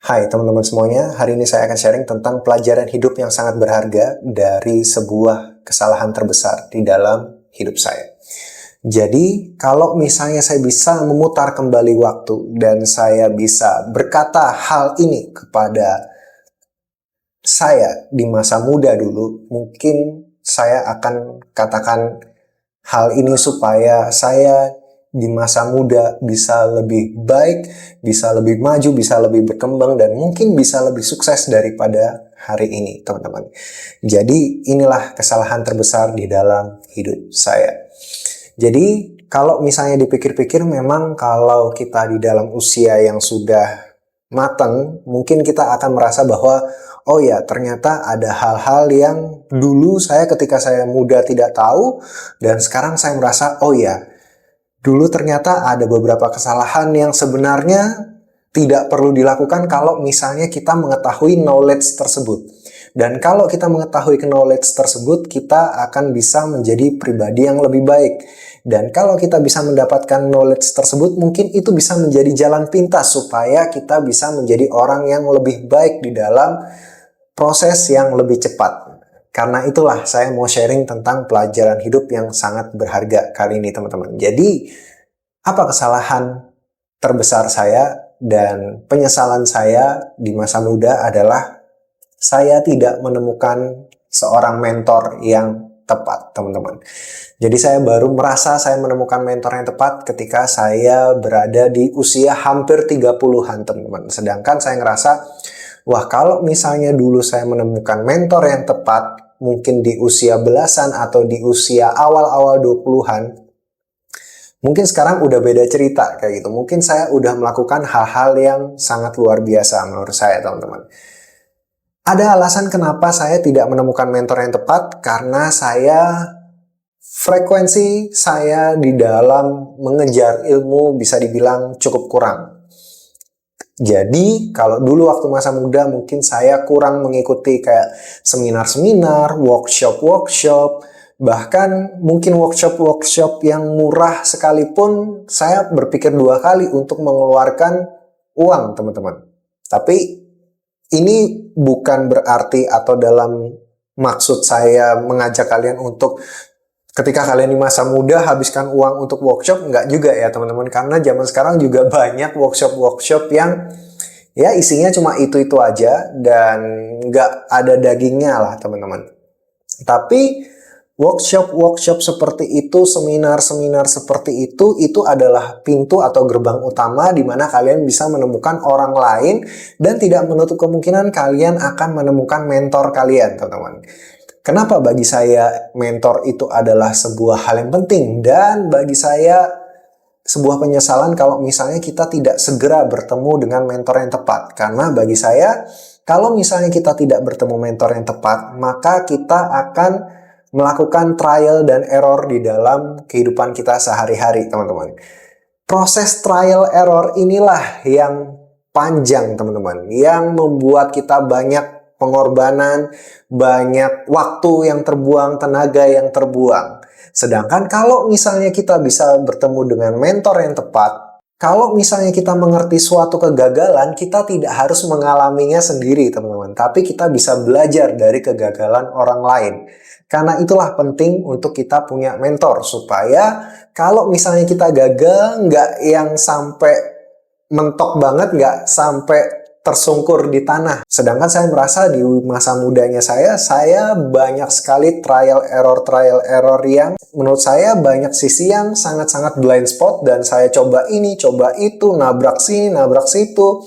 Hai teman-teman semuanya, hari ini saya akan sharing tentang pelajaran hidup yang sangat berharga dari sebuah kesalahan terbesar di dalam hidup saya. Jadi, kalau misalnya saya bisa memutar kembali waktu dan saya bisa berkata hal ini kepada saya di masa muda dulu, mungkin saya akan katakan hal ini supaya saya di masa muda bisa lebih baik, bisa lebih maju, bisa lebih berkembang, dan mungkin bisa lebih sukses daripada hari ini, teman-teman. Jadi, inilah kesalahan terbesar di dalam hidup saya. Jadi, kalau misalnya dipikir-pikir, memang kalau kita di dalam usia yang sudah matang, mungkin kita akan merasa bahwa oh ya, ternyata ada hal-hal yang dulu saya ketika saya muda tidak tahu, dan sekarang saya merasa oh ya, dulu ternyata ada beberapa kesalahan yang sebenarnya tidak perlu dilakukan kalau misalnya kita mengetahui knowledge tersebut. Dan kalau kita mengetahui knowledge tersebut, kita akan bisa menjadi pribadi yang lebih baik. Dan kalau kita bisa mendapatkan knowledge tersebut, mungkin itu bisa menjadi jalan pintas supaya kita bisa menjadi orang yang lebih baik di dalam proses yang lebih cepat. Karena itulah saya mau sharing tentang pelajaran hidup yang sangat berharga kali ini, teman-teman. Jadi, apa kesalahan terbesar saya dan penyesalan saya di masa muda adalah saya tidak menemukan seorang mentor yang tepat, teman-teman. Jadi saya baru merasa saya menemukan mentor yang tepat ketika saya berada di usia hampir 30-an, teman-teman. Sedangkan saya ngerasa, wah, kalau misalnya dulu saya menemukan mentor yang tepat, mungkin di usia belasan atau di usia awal-awal 20-an, mungkin sekarang udah beda cerita kayak gitu. Mungkin saya udah melakukan hal-hal yang sangat luar biasa menurut saya, teman-teman. Ada alasan kenapa saya tidak menemukan mentor yang tepat, karena frekuensi saya di dalam mengejar ilmu bisa dibilang cukup kurang. Jadi, kalau dulu waktu masa muda mungkin saya kurang mengikuti kayak seminar-seminar, workshop-workshop, bahkan mungkin workshop-workshop yang murah sekalipun saya berpikir dua kali untuk mengeluarkan uang, teman-teman. Tapi ini bukan berarti atau dalam maksud saya mengajak kalian untuk ketika kalian di masa muda habiskan uang untuk workshop, enggak juga ya teman-teman. Karena zaman sekarang juga banyak workshop-workshop yang ya isinya cuma itu-itu aja dan nggak ada dagingnya lah teman-teman. Tapi workshop-workshop seperti itu, seminar-seminar seperti itu adalah pintu atau gerbang utama di mana kalian bisa menemukan orang lain dan tidak menutup kemungkinan kalian akan menemukan mentor kalian, teman-teman. Kenapa bagi saya mentor itu adalah sebuah hal yang penting, dan bagi saya sebuah penyesalan kalau misalnya kita tidak segera bertemu dengan mentor yang tepat. Karena bagi saya, kalau misalnya kita tidak bertemu mentor yang tepat, maka kita akan melakukan trial dan error di dalam kehidupan kita sehari-hari, teman-teman. Proses trial error inilah yang panjang, teman-teman, yang membuat kita banyak pengorbanan, banyak waktu yang terbuang, tenaga yang terbuang. Sedangkan kalau misalnya kita bisa bertemu dengan mentor yang tepat, kalau misalnya kita mengerti suatu kegagalan, kita tidak harus mengalaminya sendiri, teman-teman. Tapi kita bisa belajar dari kegagalan orang lain. Karena itulah penting untuk kita punya mentor, supaya kalau misalnya kita gagal, nggak yang sampai mentok banget, nggak sampai tersungkur di tanah. Sedangkan saya merasa di masa mudanya saya banyak sekali trial error yang menurut saya banyak sisi yang sangat-sangat blind spot, dan saya coba ini, coba itu, nabrak sini, nabrak situ,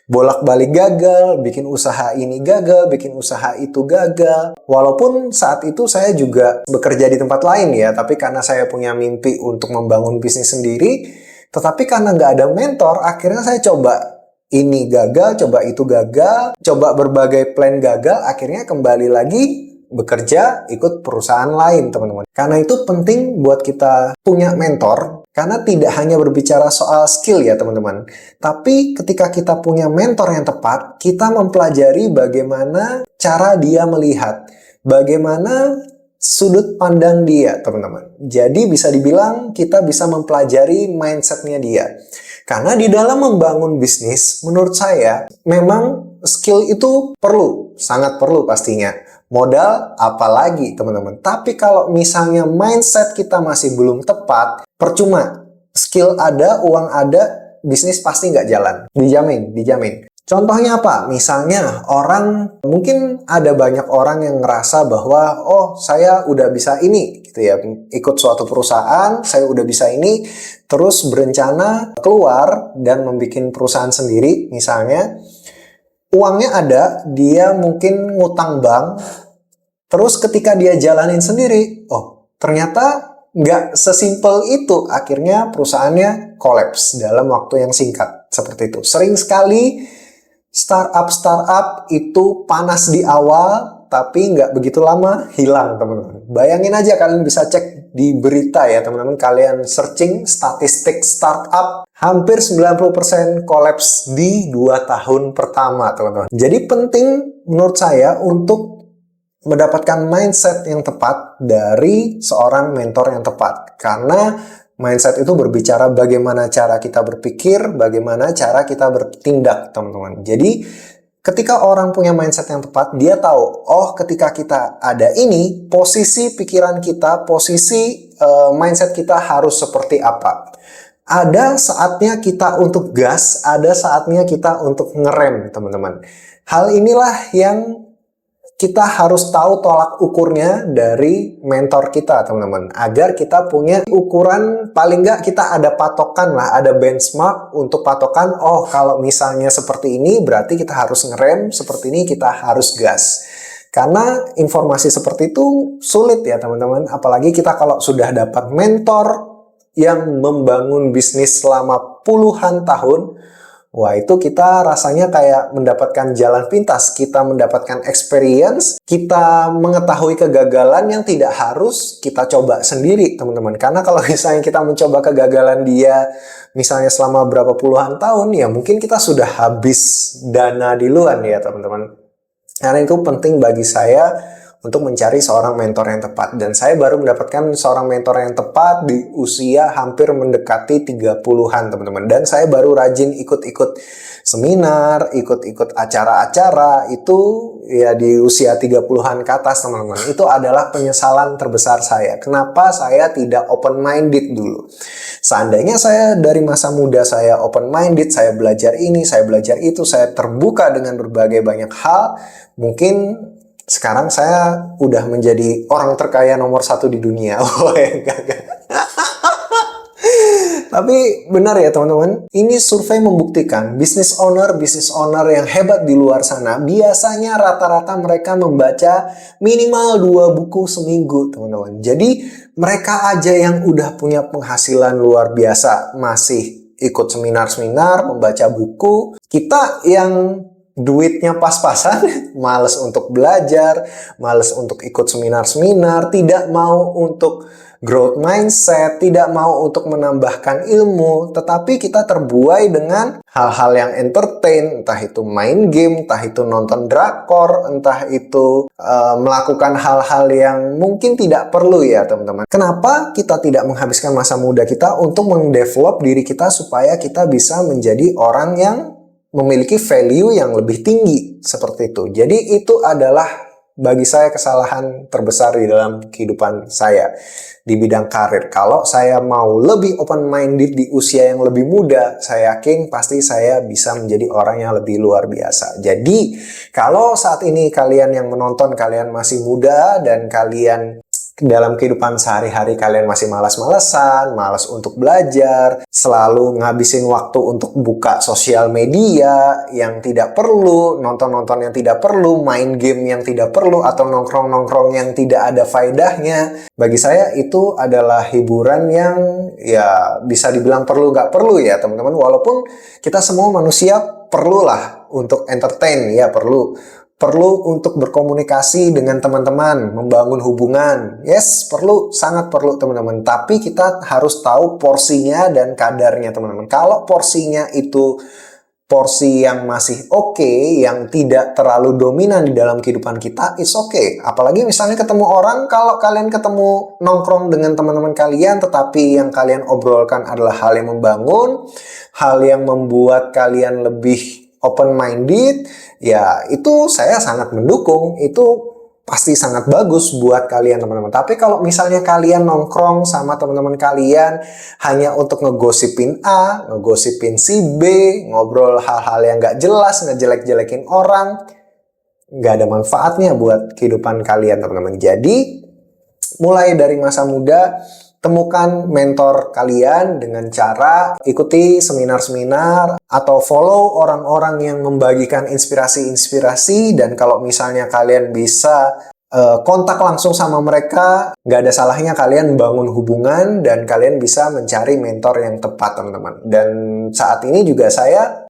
bolak-balik gagal, bikin usaha ini gagal, bikin usaha itu gagal. Walaupun saat itu saya juga bekerja di tempat lain ya, tapi karena saya punya mimpi untuk membangun bisnis sendiri, tetapi karena nggak ada mentor, akhirnya saya coba ini gagal, coba itu gagal, coba berbagai plan gagal, akhirnya kembali lagi bekerja ikut perusahaan lain, teman-teman. Karena itu penting buat kita punya mentor, karena tidak hanya berbicara soal skill ya teman-teman, tapi ketika kita punya mentor yang tepat, kita mempelajari bagaimana cara dia melihat, bagaimana sudut pandang dia, teman-teman. Jadi bisa dibilang kita bisa mempelajari mindsetnya dia. Karena di dalam membangun bisnis, menurut saya, memang skill itu perlu, sangat perlu pastinya. Modal apalagi teman-teman. Tapi kalau misalnya mindset kita masih belum tepat, percuma. Skill ada, uang ada, bisnis pasti nggak jalan. Dijamin, dijamin. Contohnya apa? Misalnya mungkin ada banyak orang yang ngerasa bahwa, oh saya udah bisa ini, gitu ya. Ikut suatu perusahaan, saya udah bisa ini, terus berencana keluar dan membuat perusahaan sendiri, misalnya. Uangnya ada, dia mungkin ngutang bank, terus ketika dia jalanin sendiri, oh ternyata nggak sesimpel itu. Akhirnya perusahaannya kolaps dalam waktu yang singkat. Seperti itu. Sering sekali startup itu panas di awal, tapi nggak begitu lama hilang, teman-teman. Bayangin aja, kalian bisa cek di berita ya, teman-teman. Kalian searching statistik startup, hampir 90% kolaps di 2 tahun pertama, teman-teman. Jadi penting menurut saya untuk mendapatkan mindset yang tepat dari seorang mentor yang tepat. Karena mindset itu berbicara bagaimana cara kita berpikir, bagaimana cara kita bertindak, teman-teman. Jadi, ketika orang punya mindset yang tepat, dia tahu, oh ketika kita ada ini, posisi pikiran kita, posisi mindset kita harus seperti apa. Ada saatnya kita untuk gas, ada saatnya kita untuk ngerem, teman-teman. Hal inilah yang kita harus tahu tolak ukurnya dari mentor kita, teman-teman. Agar kita punya ukuran, paling nggak kita ada patokan lah, ada benchmark untuk patokan, oh kalau misalnya seperti ini, berarti kita harus ngerem, seperti ini kita harus gas. Karena informasi seperti itu sulit ya, teman-teman. Apalagi kita kalau sudah dapat mentor yang membangun bisnis selama puluhan tahun, wah itu kita rasanya kayak mendapatkan jalan pintas, kita mendapatkan experience, kita mengetahui kegagalan yang tidak harus kita coba sendiri, teman-teman. Karena kalau misalnya kita mencoba kegagalan dia, misalnya selama berapa puluhan tahun, ya mungkin kita sudah habis dana duluan ya, teman-teman. Karena itu penting bagi saya untuk mencari seorang mentor yang tepat. Dan saya baru mendapatkan seorang mentor yang tepat di usia hampir mendekati 30-an, teman-teman. Dan saya baru rajin ikut-ikut seminar, ikut-ikut acara-acara, itu ya di usia 30-an ke atas, teman-teman. Itu adalah penyesalan terbesar saya. Kenapa saya tidak open-minded dulu? Seandainya saya dari masa muda saya open-minded, saya belajar ini, saya belajar itu, saya terbuka dengan berbagai banyak hal, mungkin sekarang saya udah menjadi orang terkaya nomor 1 di dunia. Oh, enggak. Tapi benar ya teman-teman, ini survei membuktikan business owner yang hebat di luar sana, biasanya rata-rata mereka membaca minimal 2 buku seminggu, teman-teman. Jadi mereka aja yang udah punya penghasilan luar biasa, masih ikut seminar-seminar, membaca buku. Kita yang duitnya pas-pasan, males untuk belajar, males untuk ikut seminar-seminar, tidak mau untuk growth mindset, tidak mau untuk menambahkan ilmu, tetapi kita terbuai dengan hal-hal yang entertain, entah itu main game, entah itu nonton drakor, entah itu melakukan hal-hal yang mungkin tidak perlu ya teman-teman. Kenapa kita tidak menghabiskan masa muda kita untuk mendevelop diri kita supaya kita bisa menjadi orang yang memiliki value yang lebih tinggi seperti itu. Jadi itu adalah bagi saya kesalahan terbesar di dalam kehidupan saya di bidang karir. Kalau saya mau lebih open-minded di usia yang lebih muda, saya yakin pasti saya bisa menjadi orang yang lebih luar biasa. Jadi kalau saat ini kalian yang menonton, kalian masih muda dan kalian dalam kehidupan sehari-hari kalian masih malas-malesan, malas untuk belajar, selalu ngabisin waktu untuk buka sosial media yang tidak perlu, nonton-nonton yang tidak perlu, main game yang tidak perlu, atau nongkrong-nongkrong yang tidak ada faedahnya. Bagi saya itu adalah hiburan yang ya bisa dibilang perlu nggak perlu ya teman-teman. Walaupun kita semua manusia perlulah untuk entertain, ya perlu untuk berkomunikasi dengan teman-teman, membangun hubungan. Yes, perlu, sangat perlu teman-teman. Tapi kita harus tahu porsinya dan kadarnya teman-teman. Kalau porsinya itu porsi yang masih oke, yang tidak terlalu dominan di dalam kehidupan kita, it's okay. Apalagi misalnya ketemu orang, kalau kalian ketemu nongkrong dengan teman-teman kalian, tetapi yang kalian obrolkan adalah hal yang membangun, hal yang membuat kalian lebih open-minded, ya itu saya sangat mendukung. Itu pasti sangat bagus buat kalian teman-teman. Tapi kalau misalnya kalian nongkrong sama teman-teman kalian hanya untuk ngegosipin A, ngegosipin si B, ngobrol hal-hal yang gak jelas, ngejelek-jelekin orang, gak ada manfaatnya buat kehidupan kalian teman-teman. Jadi mulai dari masa muda, temukan mentor kalian dengan cara ikuti seminar-seminar atau follow orang-orang yang membagikan inspirasi-inspirasi, dan kalau misalnya kalian bisa kontak langsung sama mereka, nggak ada salahnya kalian bangun hubungan dan kalian bisa mencari mentor yang tepat teman-teman. Dan saat ini juga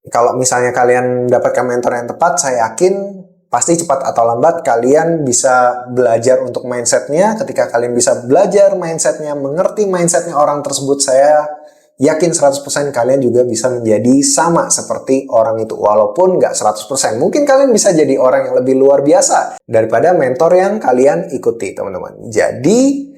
kalau misalnya kalian dapatkan mentor yang tepat, saya yakin pasti cepat atau lambat kalian bisa belajar untuk mindsetnya. Ketika kalian bisa belajar mindsetnya, mengerti mindsetnya orang tersebut, saya yakin 100% kalian juga bisa menjadi sama seperti orang itu. Walaupun nggak 100%, mungkin kalian bisa jadi orang yang lebih luar biasa daripada mentor yang kalian ikuti teman-teman. Jadi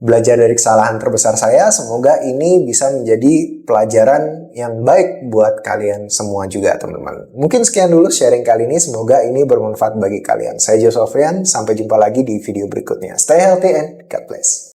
belajar dari kesalahan terbesar saya, semoga ini bisa menjadi pelajaran yang baik buat kalian semua juga teman-teman. Mungkin sekian dulu sharing kali ini, semoga ini bermanfaat bagi kalian. Saya Joe Sofrian, sampai jumpa lagi di video berikutnya. Stay healthy and God bless.